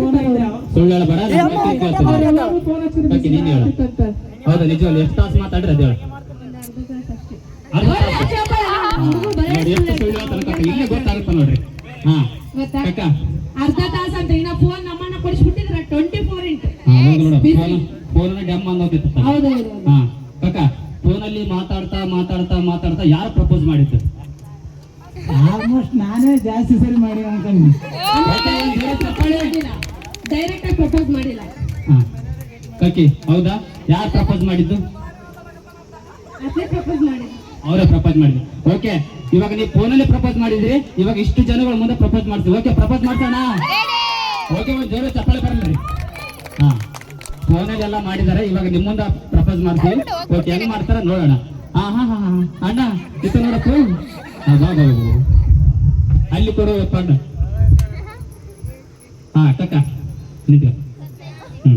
ಸುಳ್ಳು ಹೇಳಬೇಡ. ನೀನ್ ಹೇಳು. ಹೌದಾ ನಿಜವಲ್ಲ? ಎಷ್ಟು ತಾಸು ಮಾತಾಡ್ರಿ ಅದು ಹೇಳು. ನೋಡಿ ಎಷ್ಟು ಸುಳ್ಳು ಹೇಳ್ತಾನೆ ಇಲ್ಲೇ ಗೊತ್ತಾಗುತ್ತೆ ನೋಡ್ರಿ. ಹಾ ಅಕ್ಕ ಅರ್ಧ ತಾಸ ಅಂತ ಇನ್ನ ಫೋನ್ ನಮ್ಮನ್ನ ಕೊಡಿಸ್ಬಿಟ್ಟಿದ್ರ 24 ಇಂಟು ಫೋನ್ ಡ್ಯಾಮ್ ಅನ್ನೋದಿತ್ತು. ಹಾ ಅಕ್ಕ ಫೋನಲ್ಲಿ ಮಾತಾಡ್ತಾ ಮಾತಾಡ್ತಾ ಮಾತಾಡ್ತಾ ಯಾರು ಪ್ರಪೋಸ್ ಮಾಡಿದ್ದು? ಆಲ್ಮೋಸ್ಟ್ ನಾನೇ ಜಾಸ್ತಿ ಸರಿ ಮಾಡಿ ಅನ್ಕೊಂಡಿ. ಡೈರೆಕ್ಟ್ ಆಗಿ ಪ್ರಪೋಸ್ ಮಾಡಿಲ್ಲ. ಕಕ್ಕಿ ಹೌದಾ? ಯಾರು ಪ್ರಪೋಸ್ ಮಾಡಿದ್ದು? ಪ್ರಪೋಸ್ ಮಾಡಿದ್ರು. ಅವರೇ ಪ್ರಪೋಸ್ ಮಾಡಿದ್ರು. ಓಕೆ, ಇವಾಗ ನೀವು ಫೋನಲ್ಲಿ ಪ್ರಪೋಸ್ ಮಾಡಿದ್ರಿ, ಇವಾಗ ಇಷ್ಟು ಜನಗಳ ಮುಂದೆ ಪ್ರಪೋಸ್ ಮಾಡ್ತೀವಿ. ಓಕೆ, ಪ್ರಪೋಸ್ ಮಾಡ್ಸೋಣ. ಓಕೆ, ಒಂದು ಜೋರ ಚಪ್ಪಾಳೆ ಬರಲ್ರಿ. ಹಾ, ಫೋನಲ್ಲಿ ಎಲ್ಲ ಮಾಡಿದಾರೆ, ಇವಾಗ ನಿಮ್ಮ ಮುಂದೆ ಪ್ರಪೋಸ್ ಮಾಡ್ತೀವಿ. ಓಕೆ, ಹೆಂಗ್ ಮಾಡ್ತಾರ ನೋಡೋಣ. ಹಾ ಹಾ ಹಾ ಹಾ ಅಣ್ಣ ಇತ್ತು ನೋಡಪ್ಪ. ಅಲ್ಲಿ ಕೊಡು ಪಣ್ಣ. ಹಾ ಕಕ್ಕ ನಿಂತ